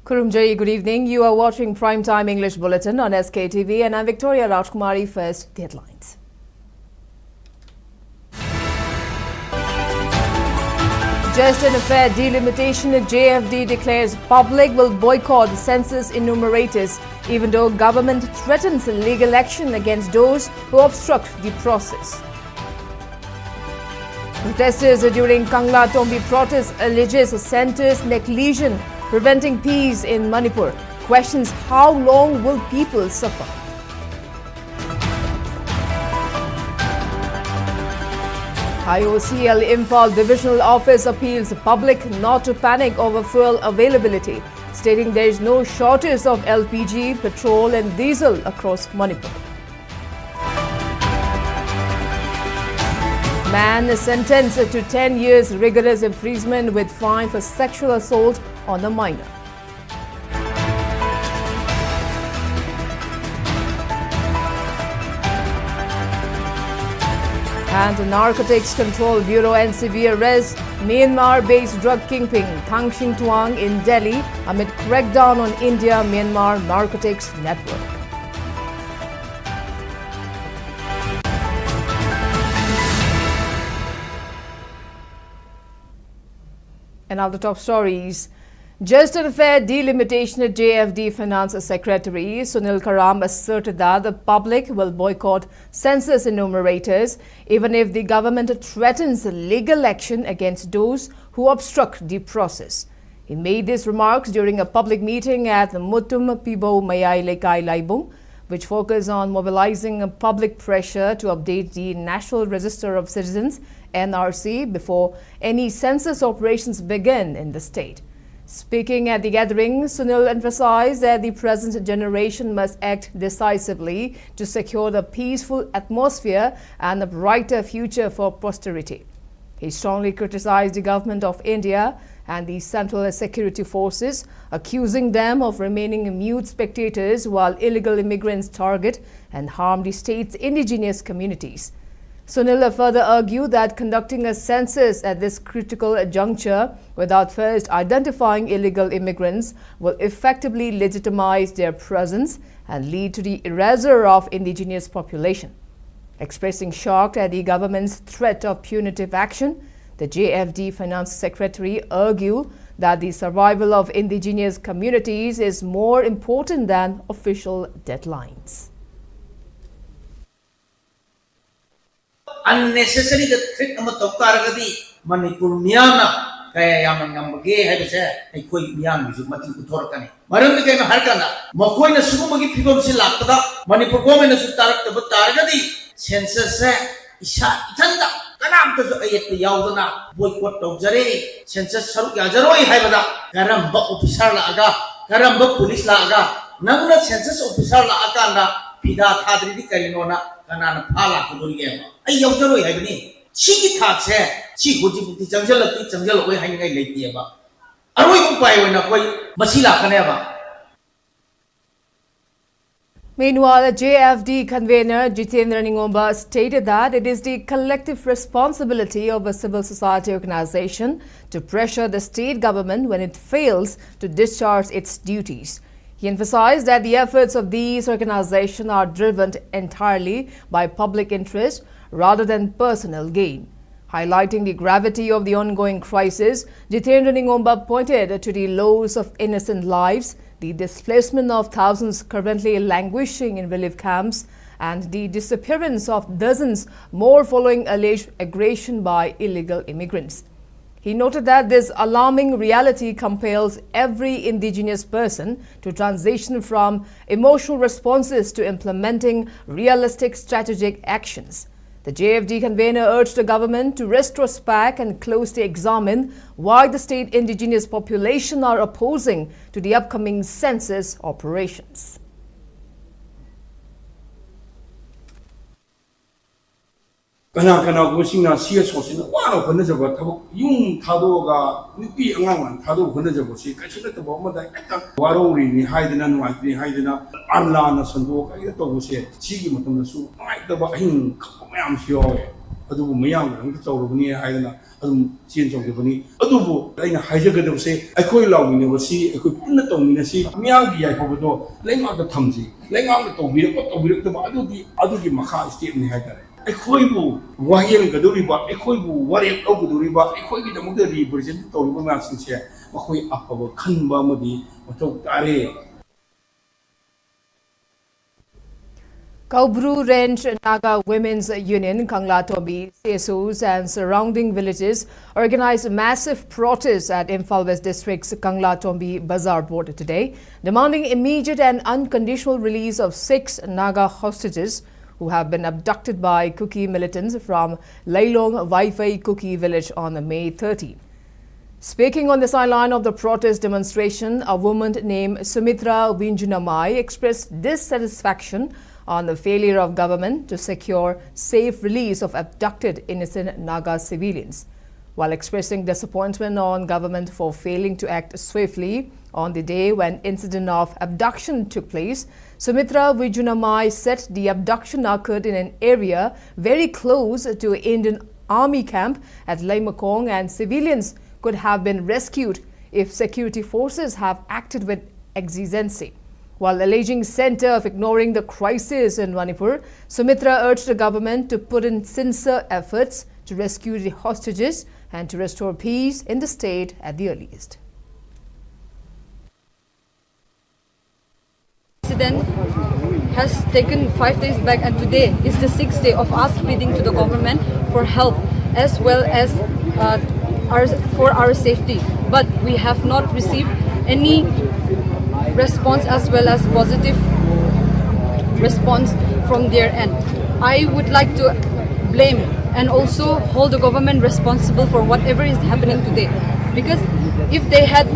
Kurumjai, good evening. You are watching Primetime English Bulletin on SKTV and I'm Victoria Rajkumari. First, the headlines. Just and fair delimitation, JFD declares public will boycott census enumerators, even though government threatens legal action against those who obstruct the process. Protesters during Kangla Tombi protest alleges centre's negligence preventing peace in Manipur. Questions how long will people suffer? IOCL Imphal Divisional Office appeals the public not to panic over fuel availability, stating there is no shortage of LPG, petrol and diesel across Manipur. Man is sentenced to 10 years rigorous imprisonment with fine for sexual assault on a minor. And the Narcotics Control Bureau NCB arrests Myanmar-based drug kingpin Thang Shing Tuang in Delhi amid crackdown on India-Myanmar narcotics network. And now the top stories. Just and fair delimitation at JFD Finance Secretary Sunil Karam asserted that the public will boycott census enumerators even if the government threatens legal action against those who obstruct the process. He made these remarks during a public meeting at the Mutum Pibo Mayai Lekai Laibung, which focused on mobilizing public pressure to update the National Register of Citizens (NRC) before any census operations begin in the state. Speaking at the gathering, Sunil emphasized that the present generation must act decisively to secure the peaceful atmosphere and a brighter future for posterity. He strongly criticized the government of India and the Central Security Forces, accusing them of remaining mute spectators while illegal immigrants target and harm the state's indigenous communities. Sunil further argued that conducting a census at this critical juncture without first identifying illegal immigrants will effectively legitimize their presence and lead to the erasure of indigenous population. Expressing shock at the government's threat of punitive action, the JFD Finance Secretary argued that the survival of indigenous communities is more important than official deadlines. Unnecessary the trick of Tokaragadi, Manipur Miana, Kayam Namage, I quit Mian with Mati Torkani. Maran became a Harkana, Mokoina Sumagi people Silakada, Manipur woman is Tarak the Targadi, Census, Isha Itanda, Kanam to the Yaudana, boycott of Jare, Census Yajaroi Habada, Karamba officer Laga, Karamba police Laga, Namuna census officer Lagana, Pida Tadri Karinona. Kanan pala Kuriema. I Yozoro Hebony. She talks here. She would be Jungle away hanging a lady about. Are we going by when a way Masila Caneva? Meanwhile, JFD convener Jitendra Ningomba stated that it is the collective responsibility of a civil society organization to pressure the state government when it fails to discharge its duties. He emphasized that the efforts of these organizations are driven entirely by public interest rather than personal gain. Highlighting the gravity of the ongoing crisis, Jitendra Ningomba pointed to the loss of innocent lives, the displacement of thousands currently languishing in relief camps, and the disappearance of dozens more following alleged aggression by illegal immigrants. He noted that this alarming reality compels every indigenous person to transition from emotional responses to implementing realistic strategic actions. The JFD convener urged the government to retrospect and closely examine why the state indigenous population are opposing to the upcoming census operations. Kana 고싱나 시에서는 와로 건너져고 타고 용 타도가 늑비 응앙만 타도 건너져고시 같이도 뭐뭐다 약간 와로우리니 하이드나 와이드니 하이드나 알라나 선도 이거 또 보세 지기 못하면 수 아이도 봐 힘 mayam 시오에 ꯑꯗꯨꯕꯨ ꯃꯌꯥꯝꯅ ꯑꯃꯨꯛ ꯇꯧꯔꯕꯅꯤ ꯍꯥꯏꯗꯅ ꯑꯗꯨꯝ ꯆꯦꯟ ꯆꯣꯡꯗꯕꯅꯤ ꯑꯗꯨꯕꯨ ꯑꯩꯅ ꯍꯥꯏꯖꯒꯗꯕꯁꯦ ꯑꯩꯈꯣꯏ ꯂꯥꯎꯃꯤꯟꯅꯕꯁꯤ ꯑꯩꯈꯣꯏ ꯄꯨꯟꯅ ꯇꯧꯃꯤꯟꯅꯁꯤ ꯃꯤꯌꯥꯝꯒꯤ ꯌꯥꯏꯐꯕꯗꯣ ꯂꯩꯉꯥꯛꯇ ꯊꯝꯁꯤ ꯂꯩꯉꯥꯛꯅ ꯇꯧꯕꯤꯔꯛꯇꯕ ꯑꯗꯨꯒꯤ ꯃꯈꯥ ꯁ꯭ꯇꯦꯞꯅꯤ ꯍꯥꯏꯇꯥꯔꯦ ꯑꯩꯈꯣꯏꯕꯨ ꯋꯥꯌꯦꯜꯒꯗꯧꯔꯤꯕ ꯑꯩꯈꯣꯏꯕꯨ ꯋꯥꯔꯦꯞ ꯂꯧꯒꯗꯧꯔꯤꯕ ꯑꯩꯈꯣꯏꯒꯤꯗꯃꯛꯇ ꯔꯤꯄ꯭ꯔꯖꯦꯟꯠ ꯇꯧꯔꯤꯕ ꯃꯌꯥꯝꯁꯤꯡꯁꯦ ꯃꯈꯣꯏ ꯑꯐꯕ ꯈꯟꯕ ꯑꯃꯗꯤ ꯃꯊꯧ ꯇꯥꯔꯦ. Kaubru Range Naga Women's Union, Kangla Tobi, Census and surrounding villages organized a massive protest at Imphal West District's Kangla Tombi Bazaar border today, demanding immediate and unconditional release of 6 Naga hostages who have been abducted by Kuki militants from Lailong Waifai Kuki village on May 13. Speaking on the sideline of the protest demonstration, a woman named Sumitra Vinjunamai expressed dissatisfaction on the failure of government to secure safe release of abducted innocent Naga civilians. While expressing disappointment on government for failing to act swiftly on the day when incident of abduction took place, Sumitra Vinjunamai said the abduction occurred in an area very close to an Indian Army camp at Laimakong, and civilians could have been rescued if security forces have acted with exigency. While alleging center of ignoring the crisis in Manipur, Sumitra urged the government to put in sincere efforts to rescue the hostages and to restore peace in the state at the earliest. Incident has taken 5 days back, and today is the 6th day of us pleading to the government for help as well as for our safety. But we have not received any response as well as positive response from their end. I would like to blame and also hold the government responsible for whatever is happening today, because if they had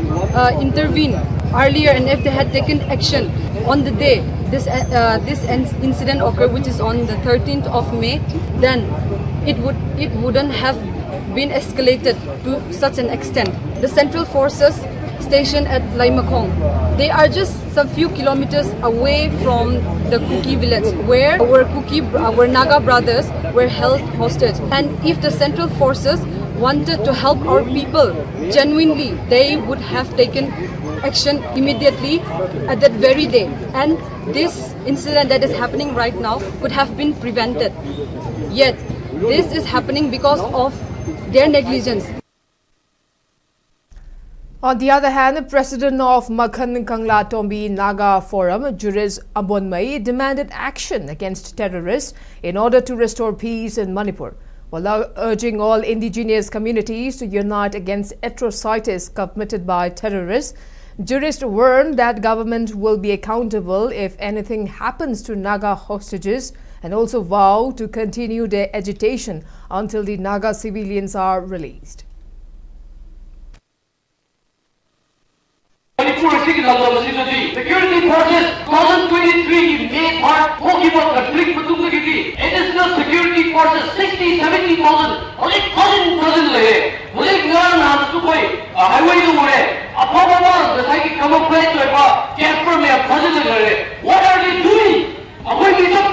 intervened earlier and if they had taken action on the day this incident occurred, which is on the 13th of May, then it wouldn't have been escalated to such an extent. The central forces stationed at Laimakong, they are just some few kilometers away from the Kuki village where our Naga brothers were held hostage. And if the central forces wanted to help our people genuinely, they would have taken action immediately at that very day. And this incident that is happening right now could have been prevented. Yet, this is happening because of their negligence. On the other hand, the president of Makhan Kangla Tombi Naga Forum, Juris Abonmai, demanded action against terrorists in order to restore peace in Manipur, while urging all indigenous communities to unite against atrocities committed by terrorists. Jurists warned that government will be accountable if anything happens to Naga hostages, and also vow to continue their agitation until the Naga civilians are released. Security forces 2023 May part conflict additional security forces 60-70,000 what are they doing? What are they coming?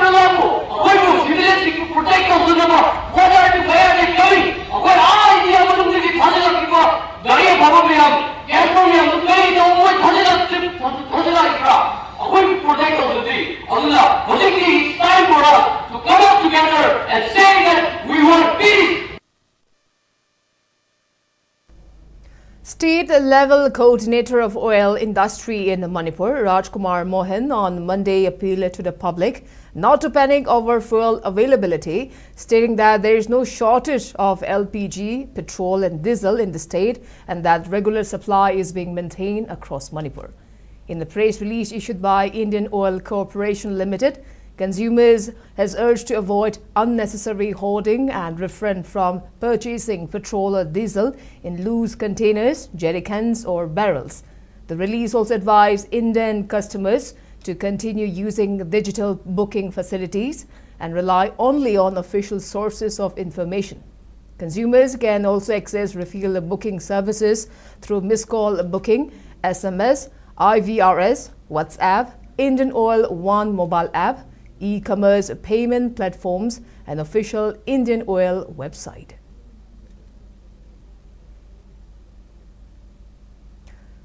It's time for us to come up together and say that we want peace. State-level coordinator of oil industry in Manipur, Rajkumar Mohan, on Monday appealed to the public not to panic over fuel availability, stating that there is no shortage of LPG, petrol and diesel in the state and that regular supply is being maintained across Manipur. In the press release issued by Indian Oil Corporation Limited, consumers has urged to avoid unnecessary hoarding and refrain from purchasing petrol or diesel in loose containers, jerry cans or barrels. The release also advised Indian customers to continue using digital booking facilities and rely only on official sources of information. Consumers can also access refill booking services through missed call booking, SMS, IVRS, WhatsApp, Indian Oil One mobile app, e-commerce payment platforms an official Indian Oil website.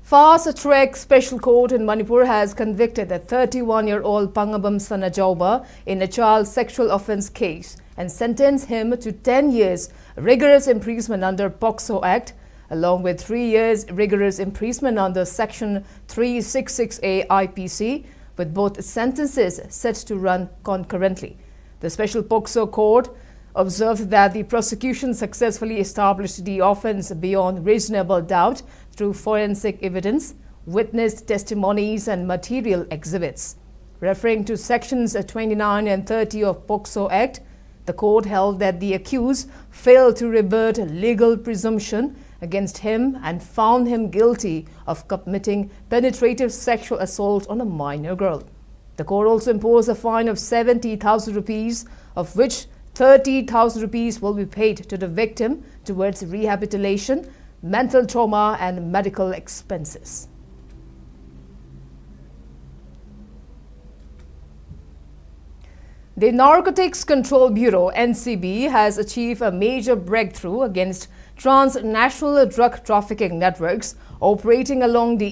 Fast-track special court in Manipur has convicted a 31-year-old Pangabam Sanajauba in a child sexual offence case and sentenced him to 10 years rigorous imprisonment under POCSO Act, along with 3 years rigorous imprisonment under Section 366A IPC, with both sentences set to run concurrently. The special POCSO court observed that the prosecution successfully established the offence beyond reasonable doubt through forensic evidence, witness testimonies and material exhibits. Referring to sections 29 and 30 of POCSO Act, the court held that the accused failed to rebut legal presumption against him and found him guilty of committing penetrative sexual assault on a minor girl. The court also imposed a fine of 70,000 rupees, of which 30,000 rupees will be paid to the victim towards rehabilitation, mental trauma and medical expenses. The Narcotics Control Bureau (NCB) has achieved a major breakthrough against transnational drug trafficking networks operating along the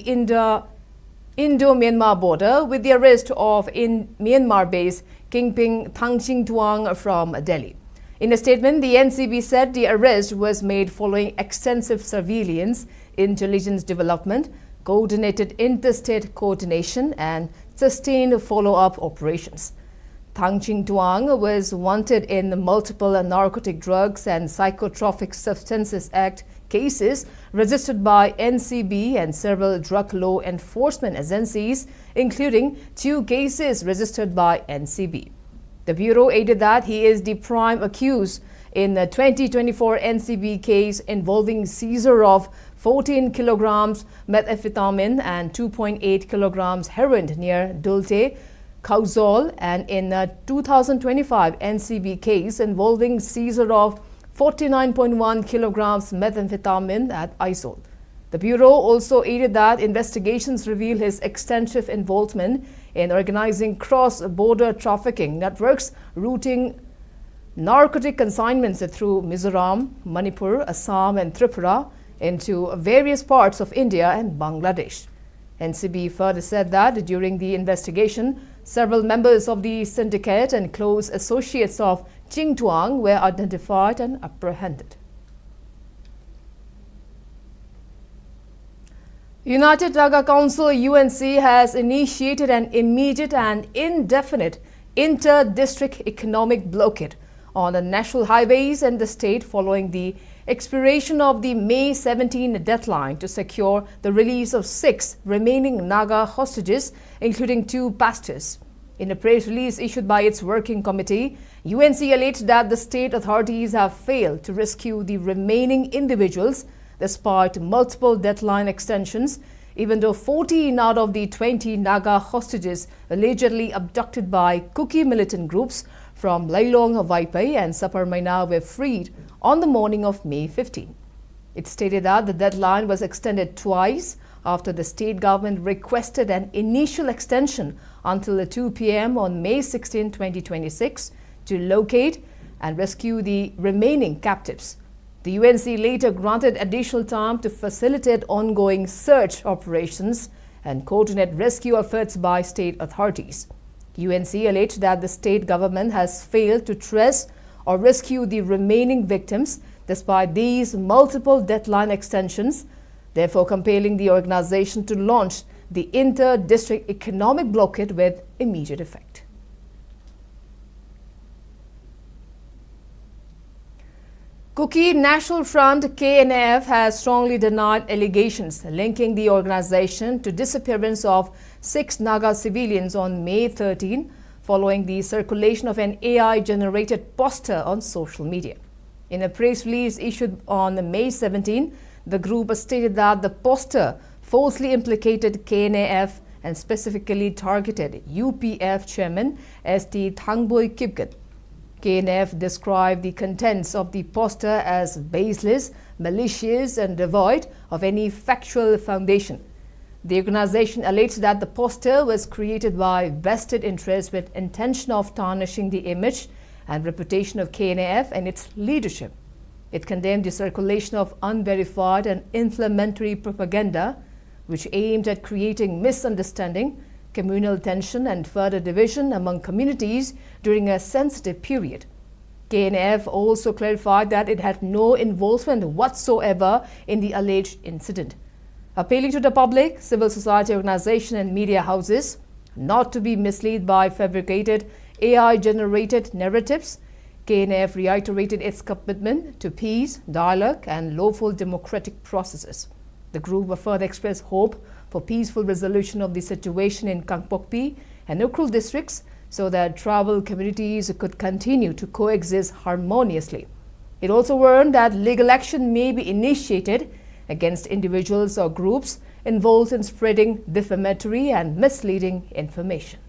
Indo-Myanmar border, with the arrest of Myanmar-based kingpin Thangching Tuang from Delhi. In a statement, the NCB said the arrest was made following extensive surveillance, intelligence development, coordinated interstate coordination and sustained follow-up operations. Thangching Tuang was wanted in multiple Narcotic Drugs and Psychotropic Substances Act cases registered by NCB and several drug law enforcement agencies, including 2 cases registered by NCB. The Bureau added that he is the prime accused in the 2024 NCB case involving seizure of 14 kilograms methamphetamine and 2.8 kilograms heroin near Dulte, Kauzol, and in a 2025 NCB case involving seizure of 49.1 kilograms methamphetamine at Aizol. The Bureau also added that investigations reveal his extensive involvement in organizing cross-border trafficking networks routing narcotic consignments through Mizoram, Manipur, Assam and Tripura into various parts of India and Bangladesh. NCB further said that during the investigation, several members of the syndicate and close associates of Ching Tuang were identified and apprehended. United Naga Council (UNC) has initiated an immediate and indefinite inter-district economic blockade on the national highways in the state following the expiration of the May 17 deadline to secure the release of 6 remaining Naga hostages, including 2 pastors. In a press release issued by its working committee, UNC alleged that the state authorities have failed to rescue the remaining individuals despite multiple deadline extensions, even though 14 out of the 20 Naga hostages allegedly abducted by Kuki militant groups from Lailong, Vaipai and Sapar Maina were freed on the morning of May 15. It stated that the deadline was extended twice after the state government requested an initial extension until 2 p.m. on May 16, 2026 to locate and rescue the remaining captives. The UNC later granted additional time to facilitate ongoing search operations and coordinate rescue efforts by state authorities. UNC alleged that the state government has failed to trace or rescue the remaining victims despite these multiple deadline extensions, therefore compelling the organization to launch the inter-district economic blockade with immediate effect. Kuki National Front (KNF) has strongly denied allegations linking the organization to disappearance of 6 Naga civilians on May 13, following the circulation of an AI-generated poster on social media. In a press release issued on May 17, the group stated that the poster falsely implicated KNF and specifically targeted UPF chairman St. Thangboy Kipgat. KNF described the contents of the poster as baseless, malicious and devoid of any factual foundation. The organization alleged that the poster was created by vested interests with intention of tarnishing the image and reputation of KNAF and its leadership. It condemned the circulation of unverified and inflammatory propaganda, which aimed at creating misunderstanding, communal tension, and further division among communities during a sensitive period. KNAF also clarified that it had no involvement whatsoever in the alleged incident, appealing to the public, civil society organizations, and media houses not to be misled by fabricated AI-generated narratives. KNAF reiterated its commitment to peace, dialogue, and lawful democratic processes. The group further expressed hope for peaceful resolution of the situation in Kangpokpi and Ukhrul districts so that tribal communities could continue to coexist harmoniously. It also warned that legal action may be initiated against individuals or groups involved in spreading defamatory and misleading information.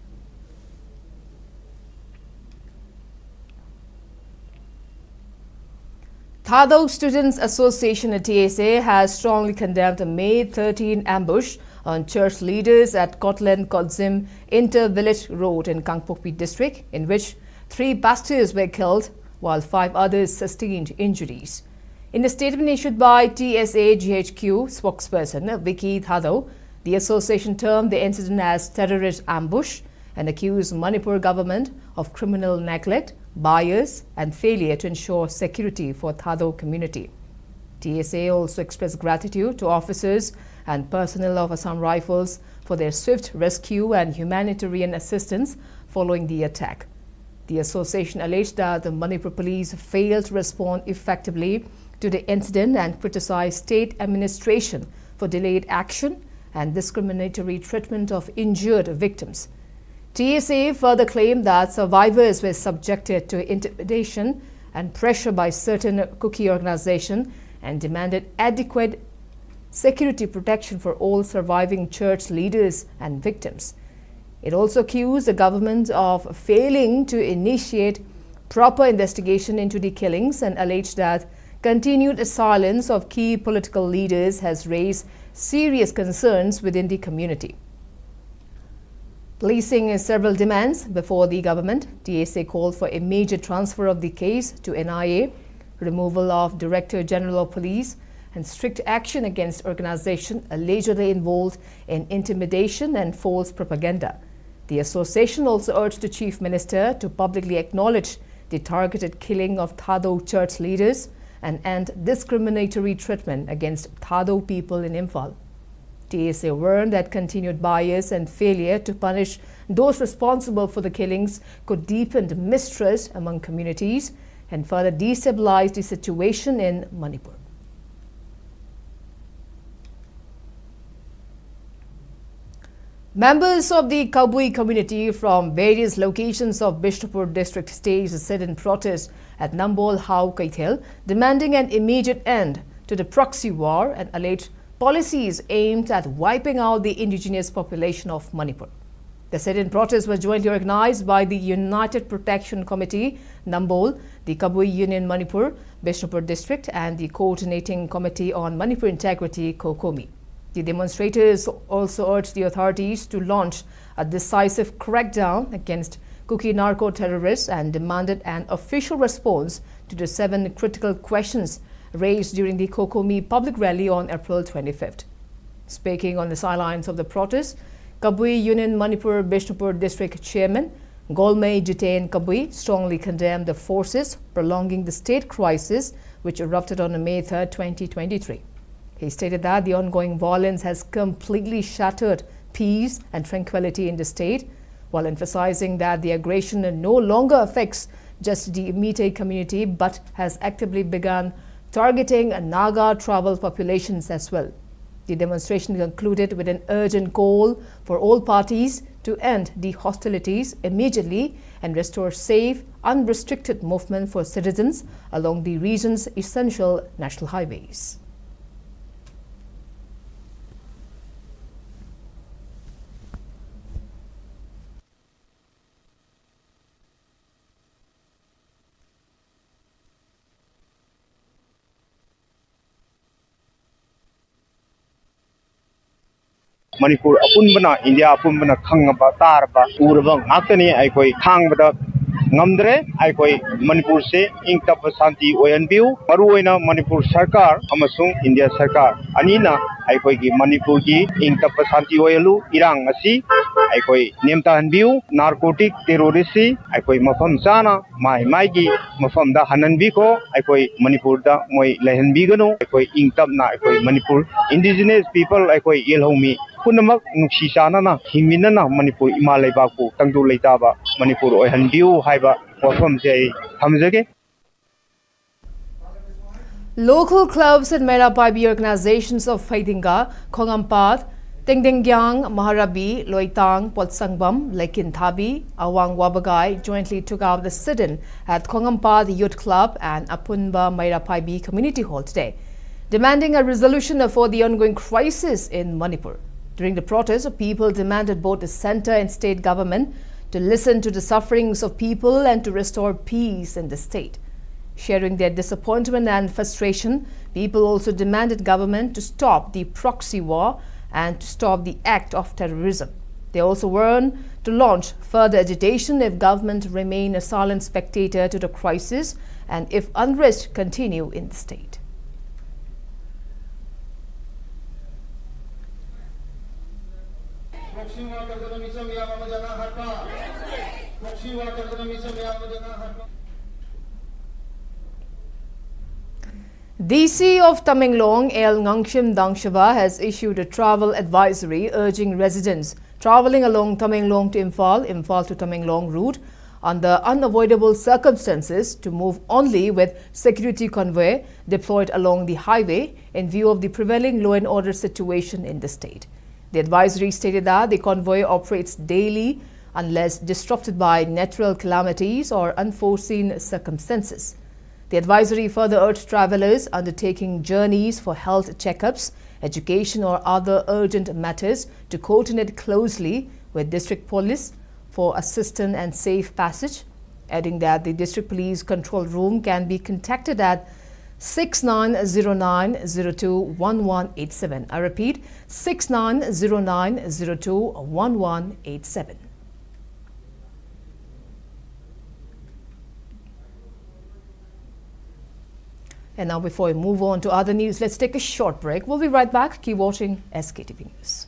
Thado Students Association at TSA has strongly condemned a May 13 ambush on church leaders at Kotlen Kodzim Inter-Village Road in Kangpokpi district, in which 3 pastors were killed while 5 others sustained injuries. In a statement issued by TSA GHQ spokesperson Vicky Thado, the association termed the incident as terrorist ambush and accused Manipur government of criminal neglect, bias, and failure to ensure security for Thado community. TSA also expressed gratitude to officers and personnel of Assam Rifles for their swift rescue and humanitarian assistance following the attack. The association alleged that the Manipur police failed to respond effectively to the incident and criticized state administration for delayed action and discriminatory treatment of injured victims. TSA further claimed that survivors were subjected to intimidation and pressure by certain cookie organizations and demanded adequate security protection for all surviving church leaders and victims. It also accused the government of failing to initiate proper investigation into the killings and alleged that continued silence of key political leaders has raised serious concerns within the community. Placing several demands before the government, TSA called for a major transfer of the case to NIA, removal of Director General of Police, and strict action against organizations allegedly involved in intimidation and false propaganda. The association also urged the Chief Minister to publicly acknowledge the targeted killing of Thado church leaders and end discriminatory treatment against Thado people in Imphal. TSA warned that continued bias and failure to punish those responsible for the killings could deepen mistrust among communities and further destabilize the situation in Manipur. Members of the Kabui community from various locations of Bishnupur district staged a sit-in protest at Nambol Hau Kaithel, demanding an immediate end to the proxy war and alleged policies aimed at wiping out the indigenous population of Manipur. The sit-in protest was jointly organized by the United Protection Committee, Nambol, the Kabui Union Manipur, Bishnupur district, and the Coordinating Committee on Manipur Integrity, Kokomi. The demonstrators also urged the authorities to launch a decisive crackdown against cookie narco-terrorists and demanded an official response to the 7 critical questions raised during the Kokomi public rally on April 25th. Speaking on the sidelines of the protest, Kabui Union Manipur Bishnupur District Chairman Golmei Jitain Kabui strongly condemned the forces prolonging the state crisis which erupted on May 3, 2023. He stated that the ongoing violence has completely shattered peace and tranquility in the state, while emphasizing that the aggression no longer affects just the immediate community but has actively begun targeting Naga tribal populations as well. The demonstration concluded with an urgent call for all parties to end the hostilities immediately and restore safe, unrestricted movement for citizens along the region's essential national highways. Manipur apunbana India apunbana khangaba tarba urba ngakani aikoi khangba ngamdre ai koi Manipur se ingtap santi oyan biu maruoina Manipur sarkar amasung India sarkar anina ai koi gi Manipur gi ingtap santi oyalu irang asi ai koi nemtan biu narcotic terrorist ai koi mafam sana mai gi mafam da hanan bi ko ai koi Manipur da moi lehan bi gano ai koi ingtap na ai koi Manipur indigenous people ai koi yelhomi punamak nuksi sana na himina na Manipur imalai ba ko tangdu leitaba Manipur oyan biu haiba wafam se hamjage. Local clubs and Manipuri organizations of Faidinga, Khongampad, Tengdengyang, Maharabi, Loitang, Potsangbam, Lekinthabi, Awang Wabagai jointly took out the sit-in at Khongampad Youth Club and Apunba Manipuri Community Hall today, demanding a resolution for the ongoing crisis in Manipur. During the protest, people demanded both the centre and state government to listen to the sufferings of people and to restore peace in the state. Sharing their disappointment and frustration, people also demanded government to stop the proxy war and to stop the act of terrorism. They also warned to launch further agitation if government remain a silent spectator to the crisis and if unrest continue in the state. DC of Tamenglong, El Ngangshim Dangshava, has issued a travel advisory urging residents travelling along Tamenglong to Imphal, Imphal to Tamenglong route under unavoidable circumstances to move only with security convoy deployed along the highway in view of the prevailing law and order situation in the state. The advisory stated that the convoy operates daily unless disrupted by natural calamities or unforeseen circumstances. The advisory further urged travellers undertaking journeys for health checkups, education or other urgent matters to coordinate closely with district police for assistance and safe passage, adding that the district police control room can be contacted at 6909021187. I repeat, 6909021187. And now before we move on to other news, let's take a short break. We'll be right back. Keep watching SKTV News.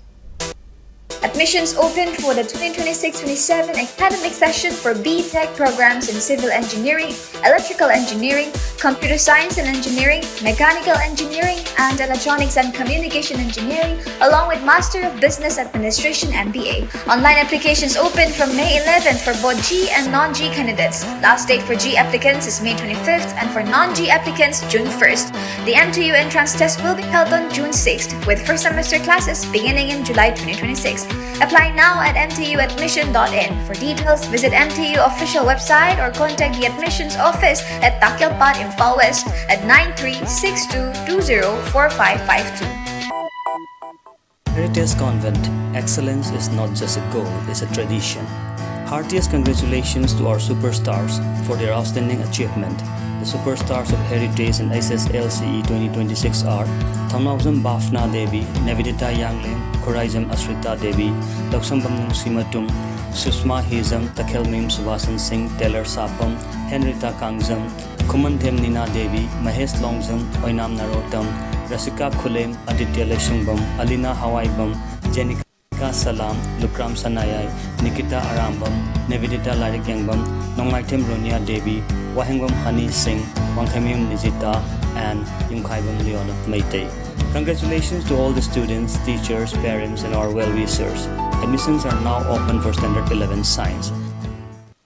Admissions open for the 2026-27 academic session for B.Tech programs in Civil Engineering, Electrical Engineering, Computer Science and Engineering, Mechanical Engineering, and Electronics and Communication Engineering, along with Master of Business Administration MBA. Online applications open from May 11th for both G and non-G candidates. Last date for G applicants is May 25th and for non-G applicants, June 1st. The MTU entrance test will be held on June 6th, with first semester classes beginning in July 2026. Apply now at mtuadmission.in. For details, visit MTU official website or contact the admissions office at Takyalpat, Imphal West at 9362204552. Heritage Convent, excellence is not just a goal, it's a tradition. Heartiest congratulations to our superstars for their outstanding achievement. The superstars of Heritage and SSLCE 2026 are Thamnauzam Bafna Devi, Navidita Yanglim, Khoraizam Asrita Devi, Loksambam Simatum, Susma Hizam, Takhelmim Suvasan Singh, Taylor Sapam, Henrita Kangzam, Kumanthem Nina Devi, Mahesh Longzam, Oinam Narotam, Rasika Khulem, Aditya Leshingbam, Alina Hawaibam, Jenika Salam, Lukram Sanayay, Nikita Arambam, Navidita Larikangbam, Nongaitem Ronia Devi, Wahengbam Hani Singh, Wangkhamim Nijita, and Yumkhaibam Leon of Meitei. Congratulations to all the students, teachers, parents, and our well-wishers. Admissions are now open for Standard 11 Science.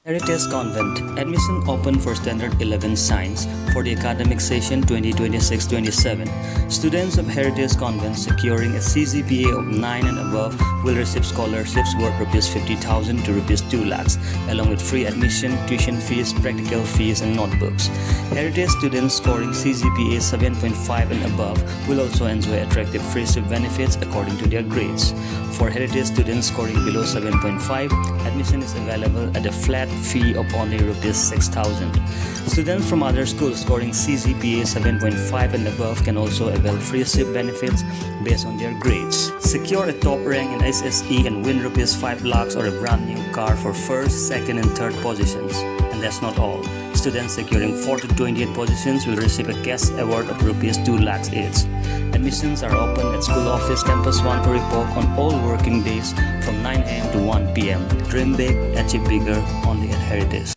Heritage Convent, admission open for Standard 11 Science for the academic session 2026-27. Students of Heritage Convent securing a CGPA of 9 and above will receive scholarships worth Rs 50,000 to Rs 2 lakhs, along with free admission, tuition fees, practical fees, and notebooks. Heritage students scoring CGPA 7.5 and above will also enjoy attractive free SIP benefits according to their grades. For Heritage students scoring below 7.5, admission is available at a flat fee of only Rs 6,000. Students from other schools scoring CGPA 7.5 and above can also avail free SIP benefits based on their grades. Secure a top rank in SSE and win Rs 5 lakhs or a brand new car for first, second, and third positions. And And that's not all. Students securing 4 to 28 positions will receive a cash award of rupees 2 lakhs each. Admissions are open at School Office Campus 1 Uripok on all working days from 9 a.m. to 1 p.m. Dream big, achieve bigger, only at Heritage.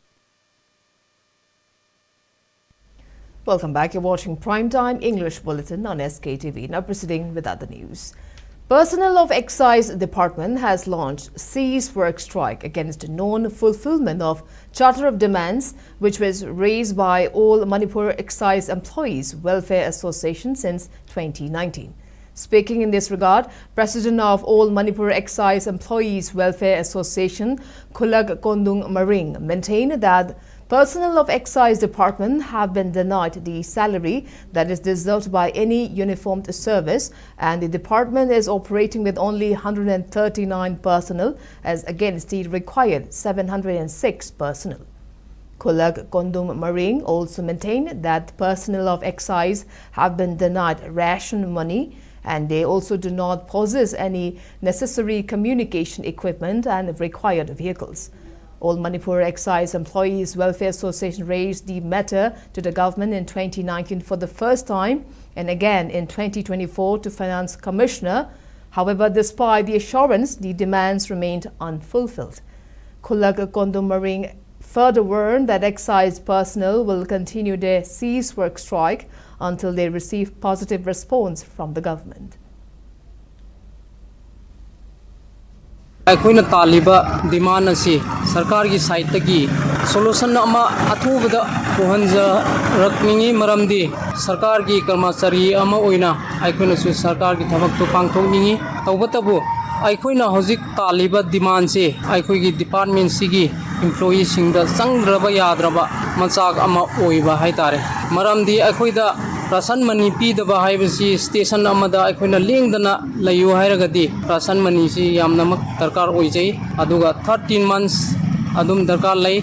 Welcome back. You're watching Primetime English Bulletin on SKTV. Now proceeding with other news. Personnel of Excise Department has launched Cease Work Strike against non-fulfillment of Charter of Demands, which was raised by all Manipur Excise Employees Welfare Association since 2019. Speaking in this regard, President of All Manipur Excise Employees Welfare Association, Kulag Kondung Maring, maintained that personnel of Excise Department have been denied the salary that is deserved by any uniformed service, and the department is operating with only 139 personnel as against the required 706 personnel. Kulag Kondung Maring also maintained that personnel of Excise have been denied ration money, and they also do not possess any necessary communication equipment and required vehicles. All Manipur Excise Employees Welfare Association raised the matter to the government in 2019 for the first time and again in 2024 to Finance Commissioner. However, despite the assurance, the demands remained unfulfilled. Kulag Kondung Maring further warned that excise personnel will continue their cease work strike until they receive positive response from the government. अखोइना तालिबा demand असी सरकार की side तकी solution अमा अथुबदा पोहंजा रखनिंगी मरमदी सरकार की कर्मचारी अमा ओइना अखोइना सु सरकार की थबक तो पांगथोनिंगी तौबतबु अखोइना हजिक तालिबा डिमांड से अखोइगी डिपार्टमेंट सिगी एम्प्लॉई सिंगदा संग्रबा याद्रबा मचाक अमा ओइबा हाइतारे मरमदी अखोइदा राशन मनी पीदबा हाइबसी स्टेशन अमदा अखोइना लेंगदना लयु हाइरगदी राशन मनी से यामनमक दरकार ओइजै अदुगा 13 months अदुम दरकार लै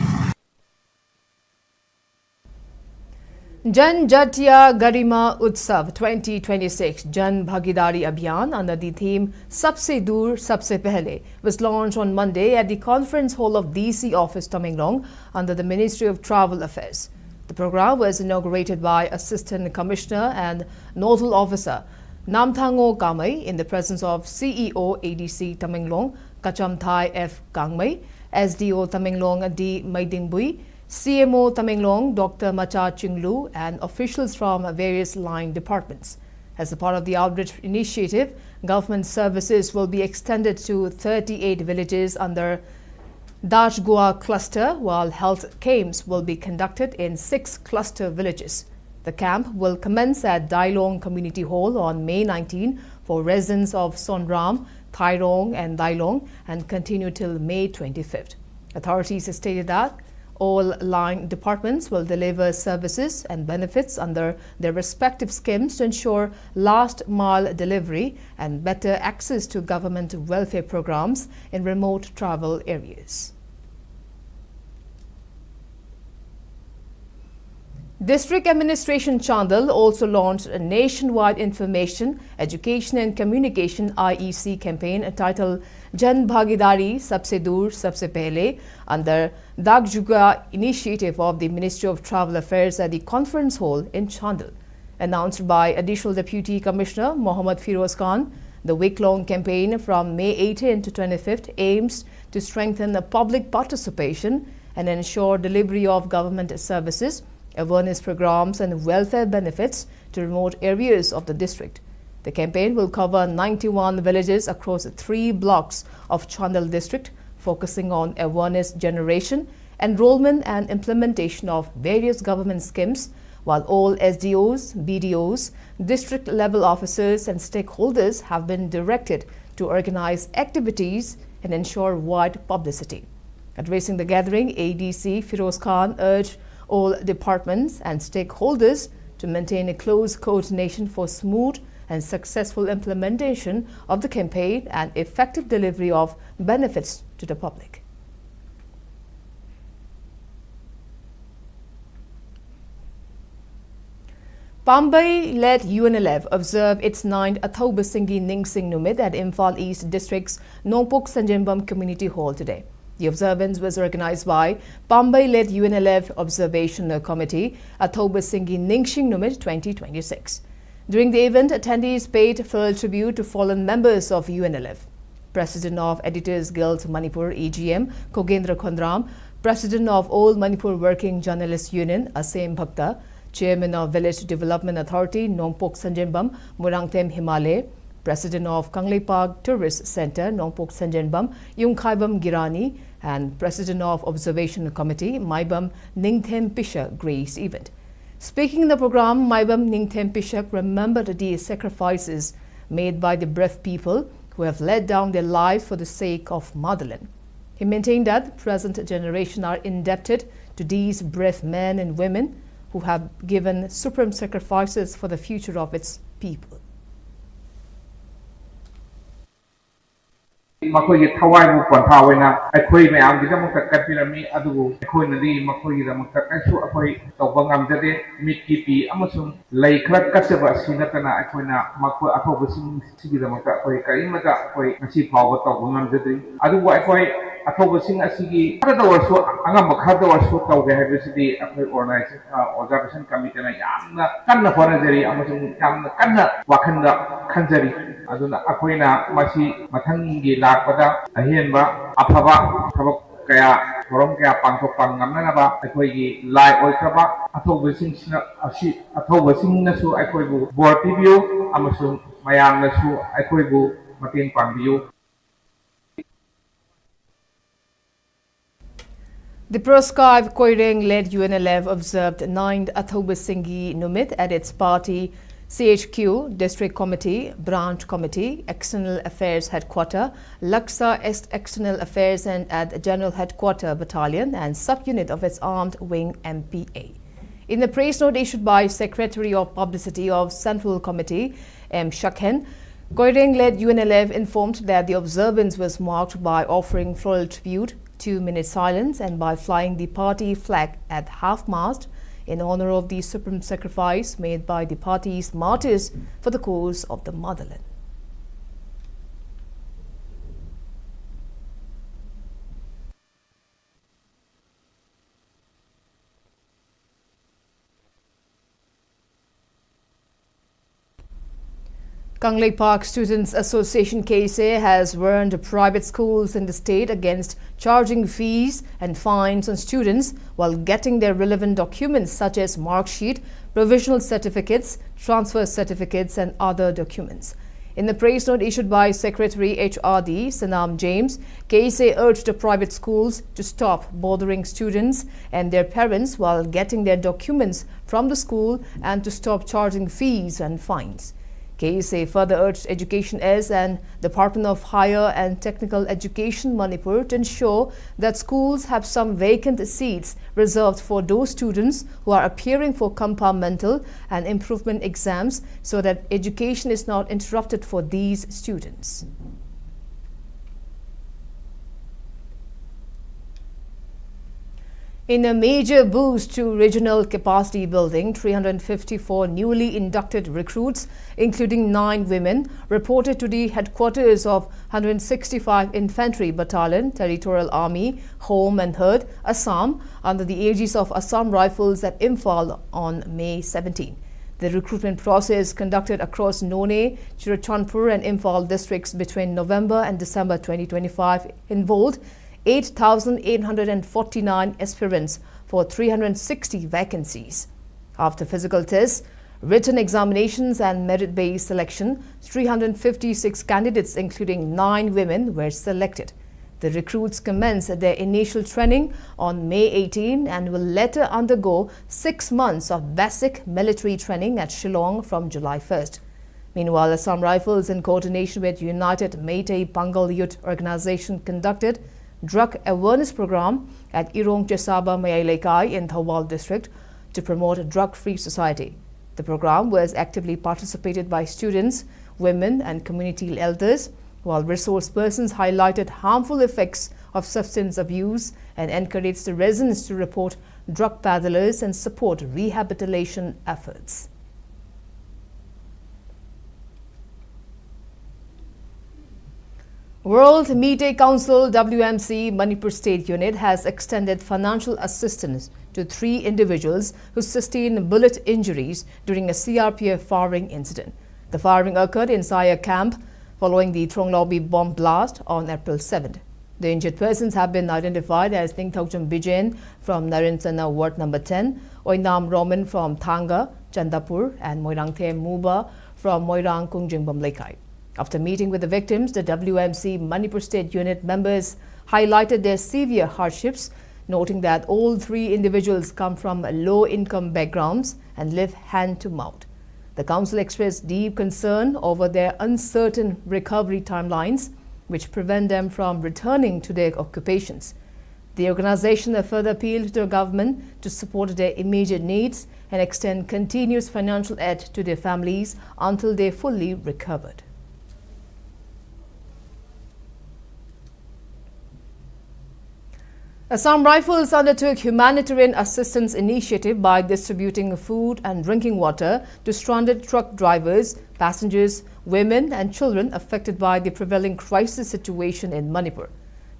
Jan Jatiya Garima Utsav 2026 Jan Bhagidari Abhiyan under the theme Sabse Dur Sabse Pehle was launched on Monday at the Conference Hall of DC Office Tamenglong under the Ministry of Travel Affairs. The program was inaugurated by Assistant Commissioner and Nodal Officer Namthango Kamai in the presence of CEO ADC Tamenglong Kachamthai F. Kangmai, SDO Tamenglong D. Maidingbui, CMO Tamenglong Dr. Macha Chinglu and officials from various line departments. As a part of the outreach initiative, government services will be extended to 38 villages under Dashgua cluster, while health camps will be conducted in 6 cluster villages. The camp will commence at Dailong Community Hall on May 19 for residents of Sonram, Thairong and Dailong and continue till May 25th. Authorities have stated that all line departments will deliver services and benefits under their respective schemes to ensure last-mile delivery and better access to government welfare programs in remote travel areas. District Administration Chandal also launched a nationwide information, education and communication IEC campaign entitled Jan Bhagidari Sabse Dur Sabse Pehle under Dagjuga initiative of the Ministry of Travel Affairs at the Conference Hall in Chandal. Announced by Additional Deputy Commissioner Mohammad Firoz Khan, the week-long campaign from May 18 to 25th aims to strengthen the public participation and ensure delivery of government services, awareness programs and welfare benefits to remote areas of the district. The campaign will cover 91 villages across 3 blocks of Chandal district, focusing on awareness generation, enrollment and implementation of various government schemes, while all SDOs, BDOs, district level officers and stakeholders have been directed to organize activities and ensure wide publicity. Addressing the gathering, ADC Firoz Khan urged all departments and stakeholders to maintain a close coordination for smooth and successful implementation of the campaign and effective delivery of benefits to the public. Pambai-led UNLF observed its 9th Athobasingi Ningsing Numit at Imphal East District's Nongpok Sanjimbam Community Hall today. The observance was organized by Pambai-led UNLF Observation Committee at Thobasingi Ningsing Numit 2026. During the event, attendees paid full tribute to fallen members of UNLF. President of Editors Guild Manipur EGM, Kogendra Khondram, President of All Manipur Working Journalists Union, Asem Bhakta, Chairman of Village Development Authority, Nongpok Sanjanbam, Murangtem Himalay, President of Kangleipak Tourist Center, Nongpok Sanjanbam, Yungkhaibam Girani, and President of Observation Committee, Maibam Ningthem Pishak, graced event. Speaking in the program, Maibam Ningthem Pishak remembered the sacrifices made by the brave people who have laid down their lives for the sake of motherland. He maintained that the present generation are indebted to these brave men and women who have given supreme sacrifices for the future of its people. Makoy thawai bu kontha waina akhoi mayam di dam ka kapirami adubu akhoi nadi makoy dam ka kasu akhoi tawba ngamjade mitki pi amasung lei khrak kasaba sinatana akhoi na makoy athoba sing sigi dam ka akhoi kaimata akhoi ngasi phawa tawba ngamjade adubu akhoi athoba sing asigi khada warsu angam khada warsu tawge habisidi akhoi organization observation committee na yamna kanna horanjari amasung yamna kanna wakhanda khanjari aduna akhoi na masi mathangi pada ahienba aphaba thabak kaya forum kaya pangthok pangamna ba akhoi gi lai oikraba athobasing sina asi athobasing na su akhoi bu board review amasung mayam na su akhoi bu matin pangbiu. The Proscribe Koireng-led UNLF observed 9th Athobasingi Numit at its party CHQ, District Committee, Branch Committee, External Affairs Headquarter, Laksa External Affairs and at General Headquarter Battalion and Subunit of its Armed Wing MPA. In the praise note issued by Secretary of Publicity of Central Committee, M. Shakhen, Koireng-led UNLF informed that the observance was marked by offering floral tribute, 2-minute silence and by flying the party flag at half-mast in honor of the supreme sacrifice made by the party's martyrs for the cause of the motherland. Kangleipak Students Association KSA has warned private schools in the state against charging fees and fines on students while getting their relevant documents such as mark sheet, provisional certificates, transfer certificates and other documents. In the praise note issued by Secretary HRD Sanam James, KSA urged the private schools to stop bothering students and their parents while getting their documents from the school and to stop charging fees and fines. KSA further urged Education S and Department of Higher and Technical Education Manipur to ensure that schools have some vacant seats reserved for those students who are appearing for compartmental and improvement exams so that education is not interrupted for these students. In a major boost to regional capacity building, 354 newly inducted recruits, including 9 women, reported to the headquarters of 165 Infantry Battalion, Territorial Army, Home and Herd, Assam, under the aegis of Assam Rifles at Imphal on May 17. The recruitment process conducted across None, Churachandpur and Imphal districts between November and December 2025 involved 8,849 aspirants for 360 vacancies. After physical tests, written examinations and merit-based selection, 356 candidates including 9 women were selected. The recruits commenced their initial training on May 18 and will later undergo 6 months of basic military training at Shillong from July 1st. Meanwhile, Assam Rifles in coordination with United Meitei Pangal Youth Organization conducted drug awareness program at Irong Chesaba Mayailekai in Thawal district to promote a drug-free society. The program was actively participated by students, women and community elders, while resource persons highlighted harmful effects of substance abuse and encouraged the residents to report drug peddlers and support rehabilitation efforts. World Meat Council WMC Manipur State Unit has extended financial assistance to 3 individuals who sustained bullet injuries during a CRPF firing incident. The firing occurred inside a camp following the Trong Lobby bomb blast on April 7th. The injured persons have been identified as Ningthokcham Bijen from Narintana Ward number 10, Oinam Roman from Thanga, Chandapur, and Moirangthe Muba from Moirang Kungjingbam Lekai. After meeting with the victims, the WMC Manipur State Unit members highlighted their severe hardships, noting that all 3 individuals come from low-income backgrounds and live hand-to-mouth. The council expressed deep concern over their uncertain recovery timelines, which prevent them from returning to their occupations. The organization further appealed to the government to support their immediate needs and extend continuous financial aid to their families until they fully recovered. Assam Rifles undertook humanitarian assistance initiative by distributing food and drinking water to stranded truck drivers, passengers, women and children affected by the prevailing crisis situation in Manipur.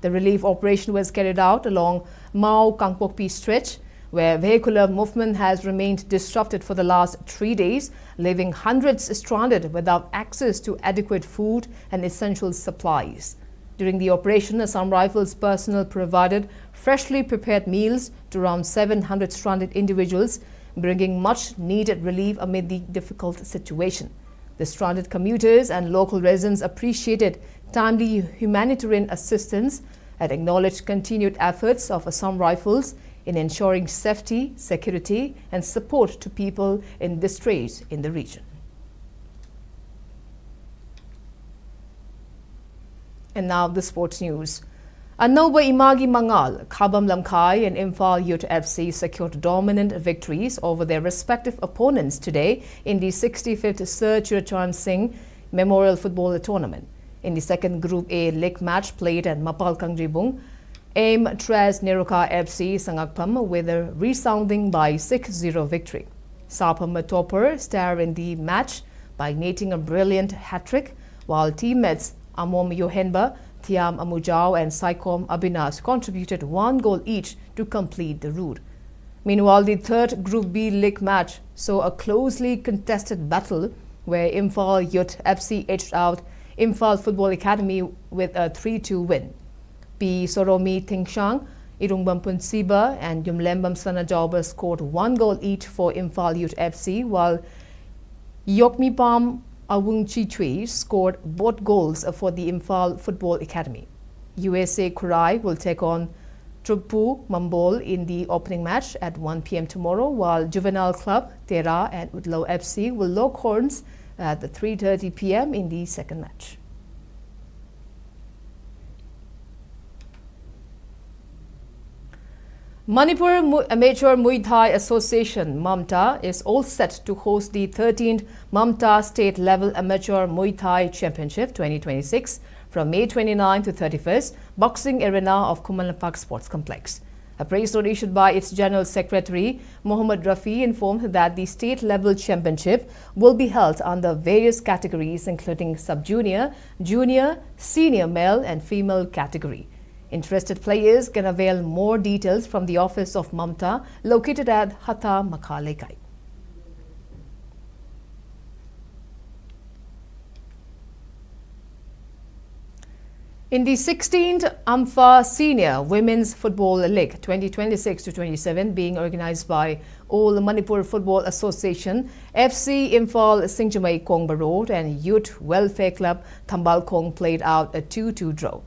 The relief operation was carried out along Mao Kangpokpi stretch, where vehicular movement has remained disrupted for the last 3 days, leaving hundreds stranded without access to adequate food and essential supplies. During the operation, Assam Rifles personnel provided freshly prepared meals to around 700 stranded individuals, bringing much needed relief amid the difficult situation. The stranded commuters and local residents appreciated timely humanitarian assistance and acknowledged continued efforts of Assam Rifles in ensuring safety, security and support to people in distress in the region. And now the sports news. Anoba Imagi Mangal, Khabam Lamkai and Imphal Youth FC secured dominant victories over their respective opponents today in the 65th Sir Chirachan Singh Memorial Football Tournament. In the second Group A league match played at Mapal Kangribung, Aim Tres Neruka FC Sangakpam with a resounding by 6-0 victory. Sapam topper starred in the match by netting a brilliant hat-trick, while teammates Amom Yohenba, Thiam Amujao and Saikom Abinas contributed 1 goal each to complete the route. Meanwhile, the third Group B league match saw a closely contested battle where Imphal Youth FC edged out Imphal Football Academy with a 3-2 win. P. Soromi Tingshang, Irungbam Punsiba and Yumlembam Sanajauba scored 1 goal each for Imphal Youth FC, while Yokmipam Awung Chichui scored both goals for the Imphal Football Academy. USA Kurai will take on Truppu Mambol in the opening match at 1 p.m. tomorrow, while Juvenile Club, Tera and Udlo FC will lock horns at 3:30 p.m. in the second match. Manipur Amateur Muay Thai Association (MAMTA) is all set to host the 13th MAMTA State Level Amateur Muay Thai Championship 2026 from May 29 to 31st, Boxing Arena of Kumalampak Sports Complex. A press note issued by its General Secretary Mohammad Rafi informed that the state level championship will be held under various categories including sub-junior, junior, senior male and female category. Interested players can avail more details from the office of MAMTA located at Hatha Makhalekai. In the 16th Ampha Senior Women's Football League 2026-27 being organized by All Manipur Football Association, FC Imphal Singjamai Kongba Road and Youth Welfare Club Thambal Kong played out a 2-2 draw.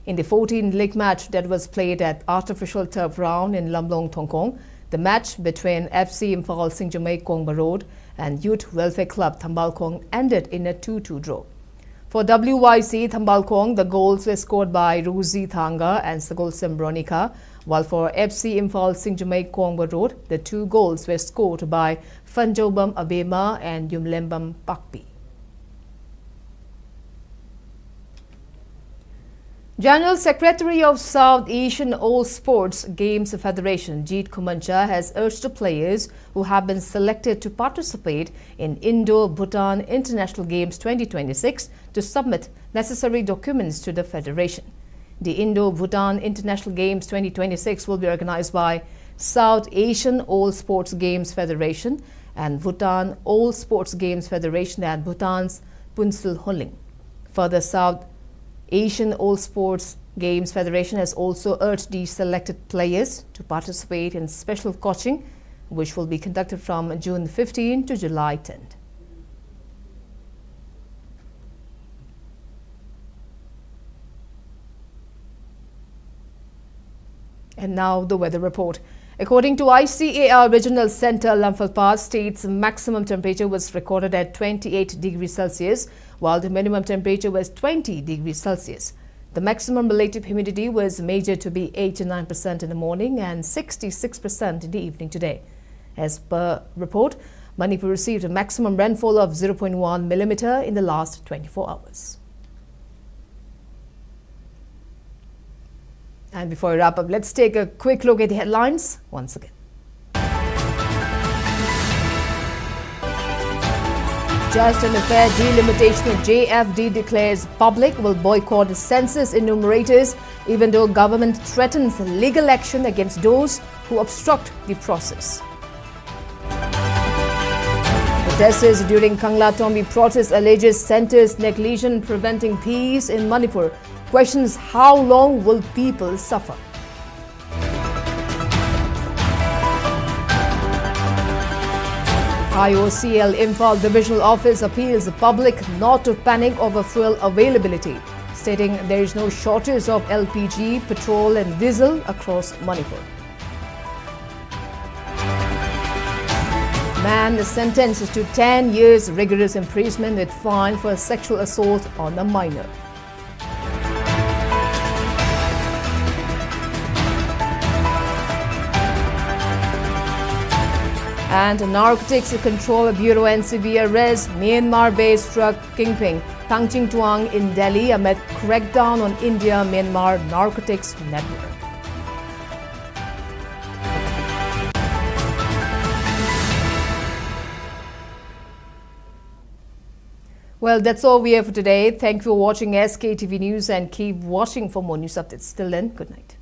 In the 14th league match that was played at Artificial Turf Ground in Lamlong Tongkong, the match between FC Imphal Singjamai Kongba Road and Youth Welfare Club Thambal Kong ended in a 2-2 draw. For WYC Thambal Kong, the goals were scored by Ruzi Thanga and Sagol Sembronika, while for FC Imphal Singjamai Kongba Road, the 2 goals were scored by Fanjobam Abema and Yumlembam Pakpi. General Secretary of South Asian All Sports Games Federation, Jeet Kumancha, has urged the players who have been selected to participate in Indo-Bhutan International Games 2026 to submit necessary documents to the federation. The Indo-Bhutan International Games 2026 will be organized by South Asian All Sports Games Federation and Bhutan All Sports Games Federation at Bhutan's Punsul Honling. Further, South Asian All Sports Games Federation has also urged the selected players to participate in special coaching, which will be conducted from June 15 to July 10. And now the weather report. According to ICAR Regional Center, Imphal state's maximum temperature was recorded at 28 degrees Celsius, while the minimum temperature was 20 degrees Celsius. The maximum relative humidity was measured to be 89% in the morning and 66% in the evening today. As per report, Manipur received a maximum rainfall of 0.1 millimeter in the last 24 hours. And before we wrap up, let's take a quick look at the headlines once again. Just and fair delimitation of JFD declares public will boycott the census enumerators, even though government threatens legal action against those who obstruct the process. Protesters during Kangla Tombi protest alleges centre's negligence in preventing peace in Manipur. Questions how long will people suffer? IOCL Imphal Divisional Office appeals the public not to panic over fuel availability, stating there is no shortage of LPG, petrol and diesel across Manipur. Man is sentenced to 10 years rigorous imprisonment with fine for sexual assault on a minor. And Narcotics Control Bureau NCB arrests Myanmar-based drug kingpin Tang Ching Tuang in Delhi amid crackdown on India-Myanmar narcotics network. Well, that's all we have for today. Thank you for watching SKTV News and keep watching for more news updates. Till then, good night.